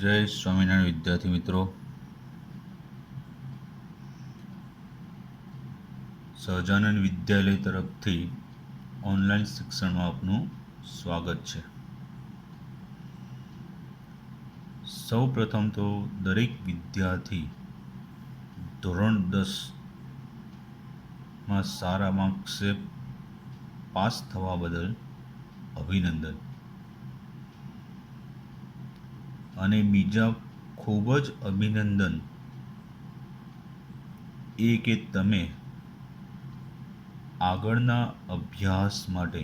જય સ્વામિનારાયણ વિદ્યાર્થી મિત્રો. સહજાનંદ વિદ્યાલય તરફથી ઓનલાઈન શિક્ષણમાં આપનું સ્વાગત છે. સૌ પ્રથમ તો દરેક વિદ્યાર્થી ધોરણ 10માં સારા માર્ક્સે પાસ થવા બદલ અભિનંદન. અને બીજા ખૂબ જ અભિનંદન એ કે તમે આગળના અભ્યાસ માટે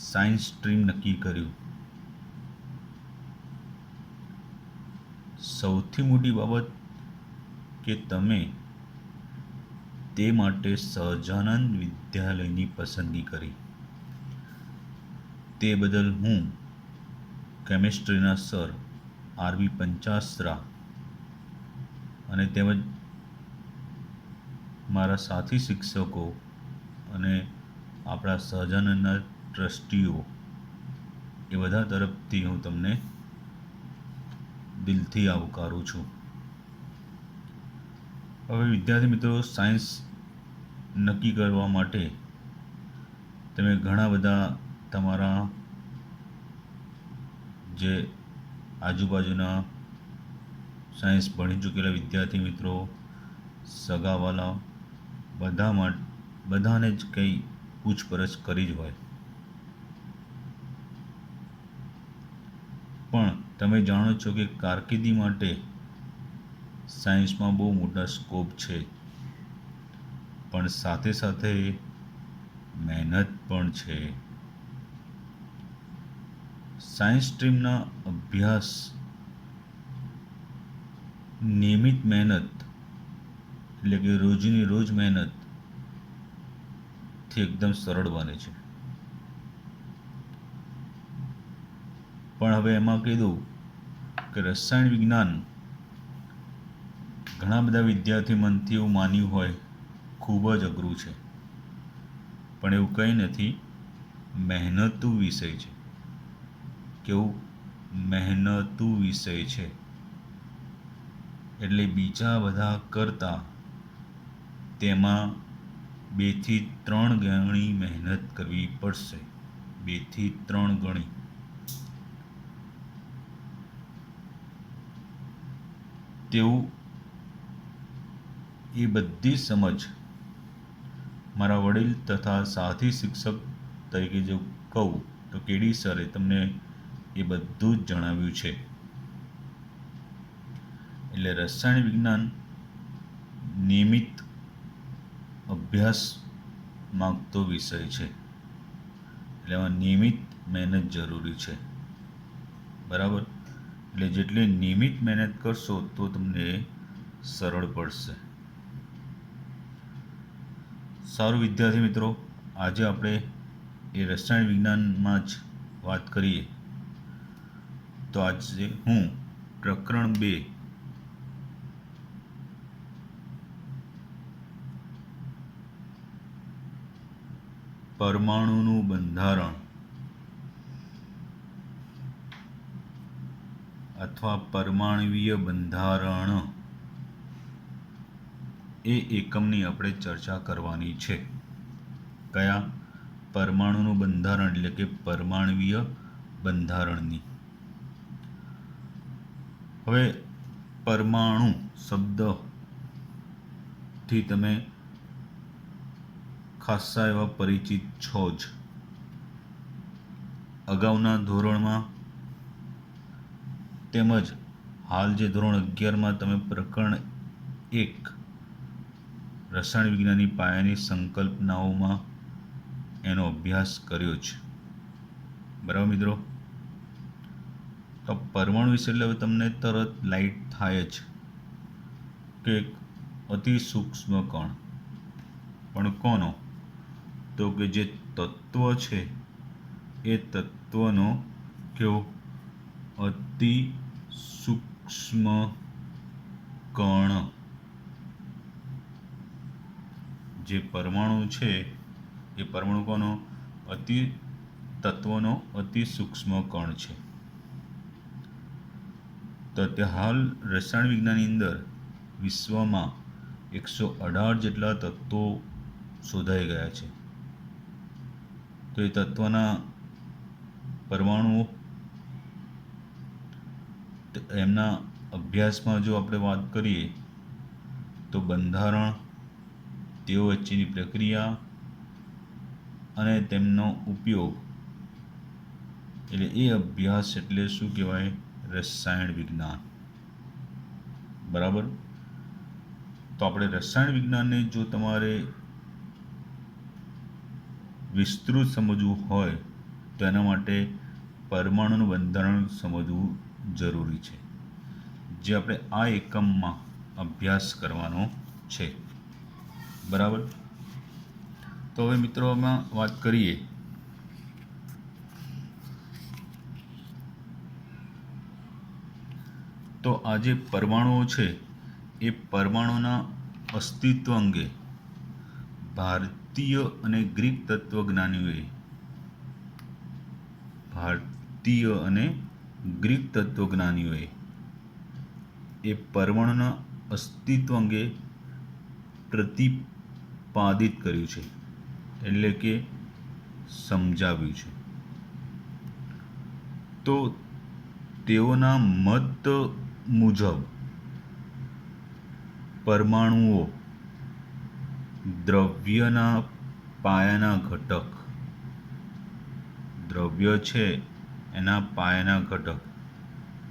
સાયન્સ સ્ટ્રીમ નક્કી કર્યું. સૌથી મોટી બાબત કે તમે તે માટે સહજાનંદ વિદ્યાલયની પસંદગી કરી. તે બદલ હું કેમિસ્ટ્રીના સર આરવી પંચાસરા અને તેમજ મારા સાથી શિક્ષકો અને આપણા સહજાનંદના ટ્રસ્ટીઓ એ બધા તરફથી હું તમને દિલથી આવકારું છું. હવે વિદ્યાર્થી મિત્રો, સાયન્સ નક્કી કરવા માટે તમે ઘણા બધા તમારા જે આજુબાજુના સાયન્સ ભણી ચૂકેલા વિદ્યાર્થી મિત્રો, સગાવાલા બધાને જ કંઈ પૂછપરછ કરી જ હોય. પણ તમે જાણો છો કે કારકિર્દી માટે સાયન્સમાં બહુ મોટા સ્કોપ છે, પણ સાથે સાથે મહેનત પણ છે. સાયન્સ સ્ટ્રીમના અભ્યાસ નિયમિત મહેનત એટલે કે રોજની રોજ મહેનતથી એકદમ સરળ બને છે. પણ હવે એમાં કહી દઉં કે રસાયણ વિજ્ઞાન ઘણા બધા વિદ્યાર્થી મનથી એવું માન્યું હોય ખૂબ જ અઘરું છે, પણ એવું કંઈ નથી. મહેનતુ વિષય છે. કેવું? મહેનતુ વિષય છે. એટલે બીજા બધા કરતાં તેમાં 2 થી 3 ગણી મહેનત કરવી પડશે. 2 થી 3 ગણી. તેવું એ બધી સમજ મારા વડીલ તથા સાથી શિક્ષક તરીકે જો કહું તો કેડી સરે તમને એ બધું જ જણાવ્યું છે. એટલે રસાયણ વિજ્ઞાન નિયમિત અભ્યાસ માંગતો વિષય છે. એટલે એમાં નિયમિત મહેનત જરૂરી છે. બરાબર? એટલે જેટલી નિયમિત મહેનત કરશો તો તમને સરળ પડશે. સારું વિદ્યાર્થી મિત્રો, આજે આપણે એ રસાયણ વિજ્ઞાનમાં જ વાત કરીએ. તો આજે હું પ્રકરણ 2 પરમાણુનું બંધારણ અથવા પરમાણ્વીય બંધારણ એ એકમની આપણે ચર્ચા કરવાની છે. કયા? પરમાણુનું બંધારણ એટલે કે પરમાણ્વીય બંધારણની. હવે પરમાણુ શબ્દથી તમે ખાસ્સા એવા પરિચિત છો જ. અગાઉના ધોરણમાં તેમજ હાલ જે ધોરણ 11માં તમે પ્રકરણ 1 રસાયણ વિજ્ઞાનની પાયાની સંકલ્પનાઓમાં એનો અભ્યાસ કર્યો છે. બરાબર મિત્રો? તો પરમાણુ વિશે એટલે હવે તમને તરત લાઈટ થાય જ કે અતિ સૂક્ષ્મ કણ. પણ કોનો? તો કે જે તત્વ છે એ તત્વનો કેવો? અતિ સૂક્ષ્મ કણ. જે પરમાણુ છે એ પરમાણુ કોનો? તત્વનો અતિ સૂક્ષ્મ કણ છે. તો તે હાલ રસાયણ વિજ્ઞાનની અંદર વિશ્વમાં 118 જેટલા તત્વો શોધાઈ ગયા છે. તો એ તત્વના પરમાણુઓ, એમના અભ્યાસમાં જો આપણે વાત કરીએ તો બંધારણ, તેઓ વચ્ચેની પ્રક્રિયા અને તેમનો ઉપયોગ, એટલે એ અભ્યાસ એટલે શું કહેવાય? રસાયણ વિજ્ઞાન. બરાબર. તો આપણે રસાયણ વિજ્ઞાનને જો તમારે વિસ્તૃત સમજવું હોય તો એના માટે પરમાણુનું બંધારણ સમજવું જરૂરી છે, જે આપણે આ એકમમાં અભ્યાસ કરવાનો છે. બરાબર. તો હવે મિત્રો આમાં વાત કરીએ તો આ જે પરમાણુઓ છે એ પરમાણુના અસ્તિત્વ અંગે ભારતીય અને ગ્રીક તત્વજ્ઞાનીઓએ એ પરમાણુના અસ્તિત્વ અંગે પ્રતિપાદિત કર્યું છે, એટલે કે સમજાવ્યું છે. તો તેઓના મત મુજબ પરમાણુઓ દ્રવ્યના પાયાના ઘટક, દ્રવ્ય છે એના પાયાના ઘટક.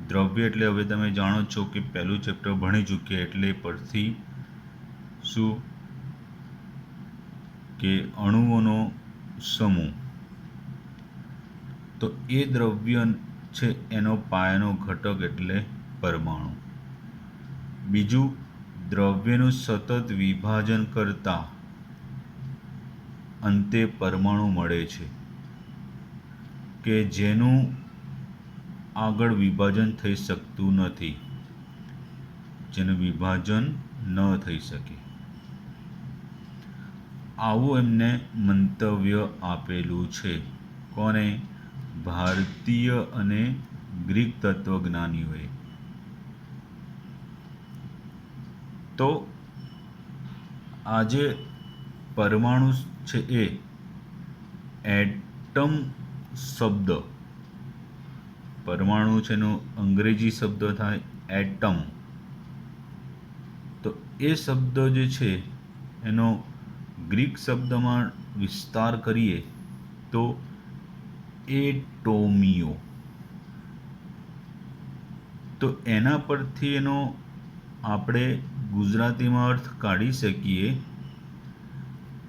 દ્રવ્ય એટલે હવે તમે જાણો છો કે પહેલું ચેપ્ટર ભણી ચૂક્યા, એટલે પરથી શું કે અણુઓનો સમૂહ. તો એ દ્રવ્ય છે એનો પાયાનો ઘટક એટલે પરમાણુ. બીજું, દ્રવ્યનું સતત વિભાજન કરતા અંતે પરમાણુ મળે છે કે જેનું આગળ વિભાજન થઈ શકતું નથી, જેનું વિભાજન ન થઈ શકે, આવું એમને મંતવ્ય આપેલું છે. કોને? ભારતીય અને ગ્રીક તત્વજ્ઞાનીઓએ. તો આ જે પરમાણુ છે એ એટમ શબ્દ, પરમાણુ છે એનો અંગ્રેજી શબ્દ થાય એટમ. તો એ શબ્દ જે છે એનો ગ્રીક શબ્દમાં વિસ્તાર કરીએ તો એટોમિયો. તો એના પરથી એનો આપણે ગુજરાતીમાં અર્થ કાઢી શકીએ,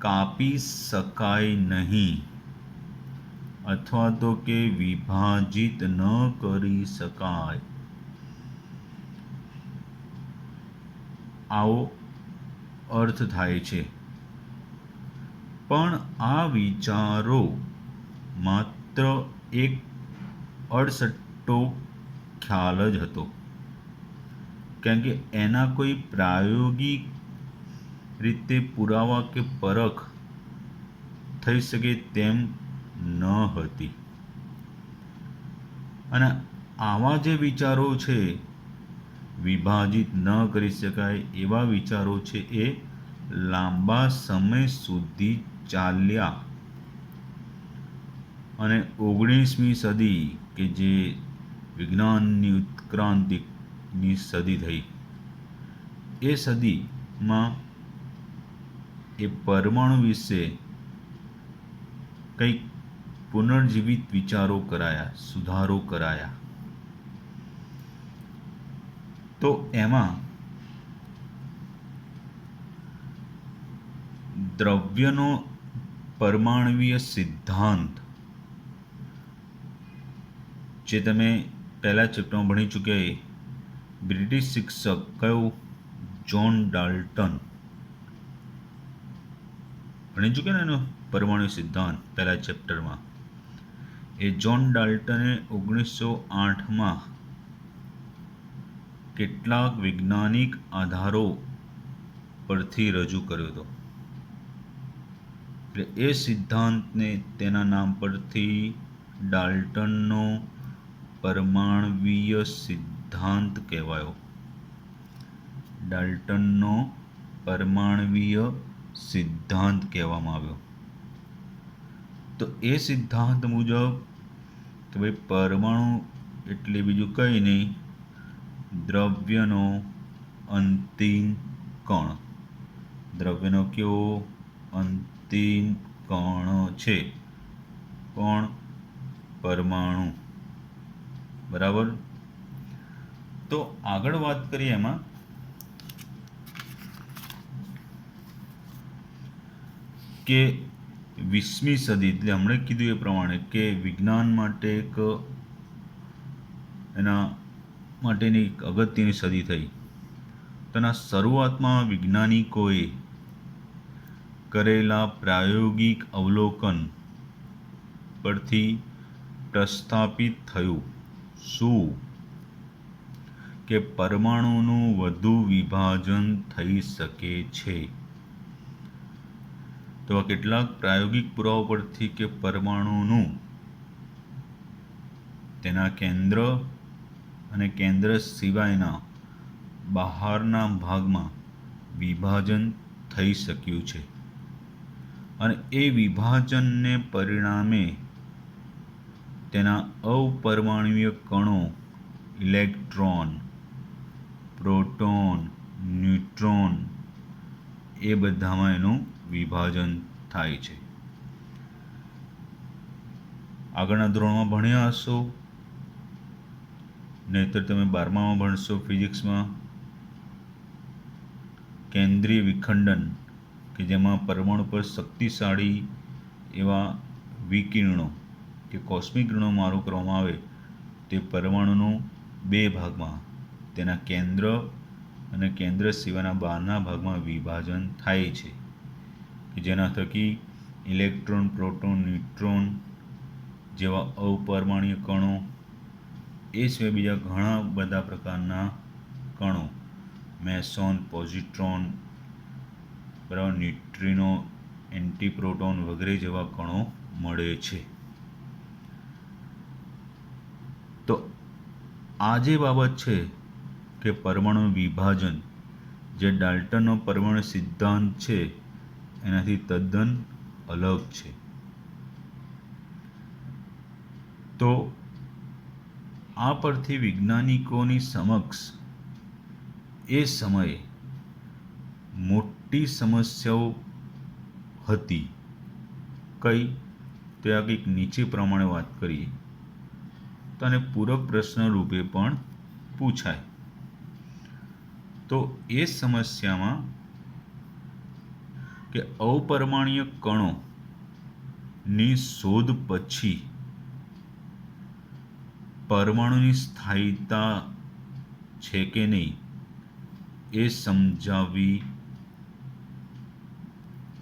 કાપી શકાય નહીં, અથવા તો કે વિભાજિત ન કરી શકાય, આવો અર્થ થાય છે. પણ આ વિચારો માત્ર એક અડસટ્ટો ખ્યાલ જ હતો, કેમ કે એના કોઈ પ્રાયોગિક રીતે પુરાવા કે પરખ થઈ શકે તેમ ન હતી. અને આવા જે વિચારો છે, વિભાજિત ન કરી શકાય એવા વિચારો છે, એ લાંબા સમય સુધી ચાલ્યા. અને 19મી સદી કે જે વિજ્ઞાનની ઉત્ક્રાંતિની સદી થઈ, એ સદીમાં એ પરમાણુ વિશે કંઈક પુનર્જીવિત વિચારો કરાયા, સુધારો કરાયા. તો એમાં દ્રવ્યનો પરમાણવીય સિદ્ધાંત, જે તમે પહેલા ચેપ્ટરમાં ભણી ચૂક્યા, બ્રિટિશ શિક્ષક કયું? John Dalton. ભણી ચૂક્યા ને એનો પરમાણુ સિદ્ધાંત પહેલા ચેપ્ટરમાં. એ જ્હોન ડાલ્ટને 1908માં કેટલાક વૈજ્ઞાનિક આધારો પરથી રજૂ કર્યો હતો. એટલે એ સિદ્ધાંતને તેના નામ પરથી ડાલ્ટનનો પરમાણવીય સિદ્ધાંત સિદ્ધાંત કહેવાયો. ડાલ્ટનનો પરમાણ્વીય સિદ્ધાંત કહેવામાં આવ્યો. તો એ સિદ્ધાંત મુજબ કે ભાઈ પરમાણુ એટલે બીજું કંઈ નહીં, દ્રવ્યનો અંતિમ કણ. દ્રવ્યનો કેવો અંતિમ કણ છે? કોણ? પરમાણુ. બરાબર. તો આગળ વાત કરીએ એમાં કે 20મી સદી એટલે હમણાં કીધું એ પ્રમાણે કે વિજ્ઞાન માટે એના માટેની એક અગત્યની સદી થઈ. તેના શરૂઆતમાં વૈજ્ઞાનિકોએ કરેલા પ્રાયોગિક અવલોકન પરથી પ્રસ્થાપિત થયું શું? કે પરમાણુનું વધુ વિભાજન થઈ શકે છે. તો આ કેટલાક પ્રાયોગિક પુરાવા પરથી કે પરમાણુનું તેના કેન્દ્ર અને કેન્દ્ર સિવાયના બહારના ભાગમાં વિભાજન થઈ શક્યું છે. અને એ વિભાજનને પરિણામે તેના અપરમાણ્વીય કણો ઇલેક્ટ્રોન, પ્રોટોન, ન્યુટ્રોન એ બધામાં એનું વિભાજન થાય છે. આગળના ધોરણમાં ભણ્યા હશો, નહીંતર તમે 12મામાં ભણશો ફિઝિક્સમાં કેન્દ્રીય વિખંડન, કે જેમાં પરમાણુ પર શક્તિશાળી એવા વિકિરણો કે કોસ્મિક કિરણો મારો કરવામાં આવે તે પરમાણુનું 2 ભાગમાં તેના કેન્દ્ર અને કેન્દ્ર સિવાયના બહારના ભાગમાં વિભાજન થાય છે, કે જેના થકી ઇલેક્ટ્રોન, પ્રોટોન, ન્યુટ્રોન જેવા અપરમાણ્વીય કણો એ સિવાય બીજા ઘણા બધા પ્રકારના કણો, મેસોન, પોઝિટ્રોન, બરાબર, ન્યુટ્રિનો, એન્ટીપ્રોટોન વગેરે જેવા કણો મળે છે. તો આ જે બાબત છે કે પરમાણુ વિભાજન, જે ડાલ્ટનનો પરમાણુ સિદ્ધાંત છે એનાથી તદ્દન અલગ છે. તો આ પરથી વૈજ્ઞાનિકોની સમક્ષ એ સમયે મોટી સમસ્યાઓ હતી. કઈ? તો આ કંઈક નીચે પ્રમાણે વાત કરીએ તો આને પૂરક પ્રશ્ન રૂપે પણ પૂછાય. તો એ સમસ્યામાં કે અપરમાણ્વીય કણોની શોધ પછી પરમાણુની સ્થાયીતા છે કે નહીં એ સમજાવવી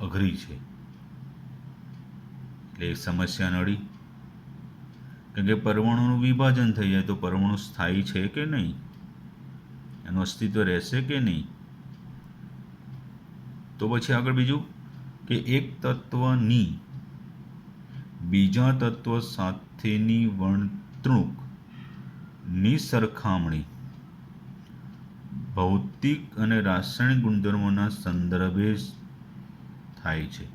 અઘરી છે. એટલે એ સમસ્યા નડી, કારણ કે પરમાણુનું વિભાજન થઈ જાય તો પરમાણુ સ્થાયી છે કે નહીં, એનું અસ્તિત્વ રહેશે કે નહીં. તો પછી આગળ બીજું કે એક તત્વની બીજા તત્વ સાથેની વર્તણૂકની સરખામણી ભૌતિક અને રાસાયણિક ગુણધર્મોના સંદર્ભે થાય છે.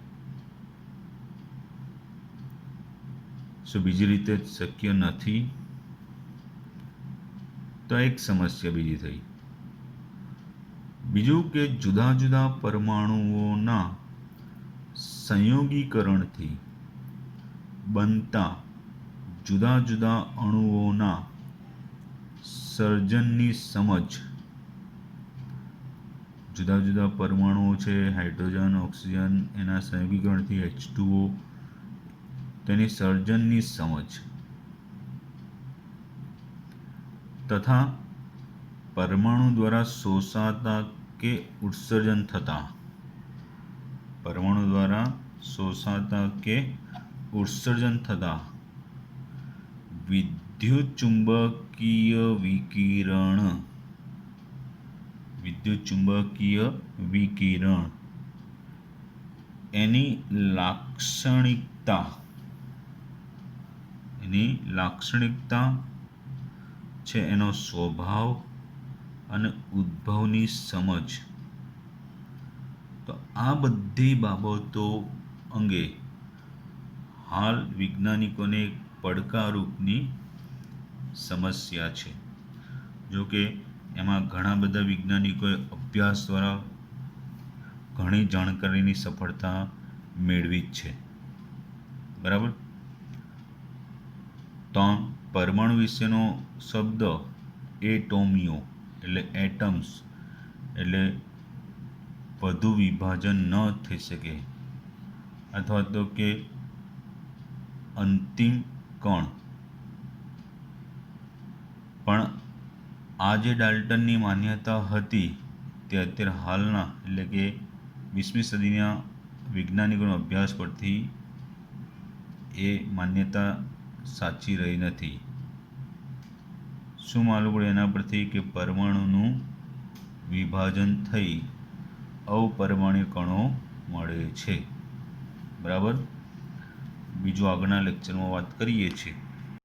શું બીજી રીતે શક્ય નથી? તો એક સમસ્યા બીજી થઈ. બીજું કે જુદા જુદા પરમાણુઓના સંયોગીકરણથી બનતા જુદા જુદા અણુઓના સર્જનની સમજ. જુદા જુદા પરમાણુઓ છે, હાઇડ્રોજન, ઓક્સિજન, એના સંયોગીકરણથી H2O, તેની સર્જનની સમજ તથા પરમાણુ દ્વારા શોષાતા કે ઉત્સર્જન થતા, પરમાણુ દ્વારા શોષાતા કે ઉત્સર્જન થતા વિદ્યુતચુંબકીય વિકિરણ, વિદ્યુતચુંબકીય વિકિરણ એની લાક્ષણિકતા છે એનો સ્વભાવ અને ઉદ્ભવની સમજ, તો આ બધી બાબતો અંગે હાલ વૈજ્ઞાનિકોને એક પડકારરૂપની સમસ્યા છે. જો કે એમાં ઘણા બધા વૈજ્ઞાનિકોએ અભ્યાસ દ્વારા ઘણી જાણકારીની સફળતા મેળવી જ છે. બરાબર. તો પરમાણુ વિશેનો શબ્દ એટોમિયો એટલે એટમ્સ એટલે વધુ વિભાજન ન થઈ શકે, અથવા તો કે અંતિમ કણ. પણ આ જે ડાલ્ટનની માન્યતા હતી તે અત્યારે હાલના એટલે કે 20મી સદીના વૈજ્ઞાનિકોનો અભ્યાસ પરથી એ માન્યતા સાચી રહી નથી. શું માલુમ પડે એના પરથી કે પરમાણુનું વિભાજન થઈ અપરમાણુ કણો મળે છે. બરાબર. બીજું આગળના લેક્ચરમાં વાત કરીએ છીએ.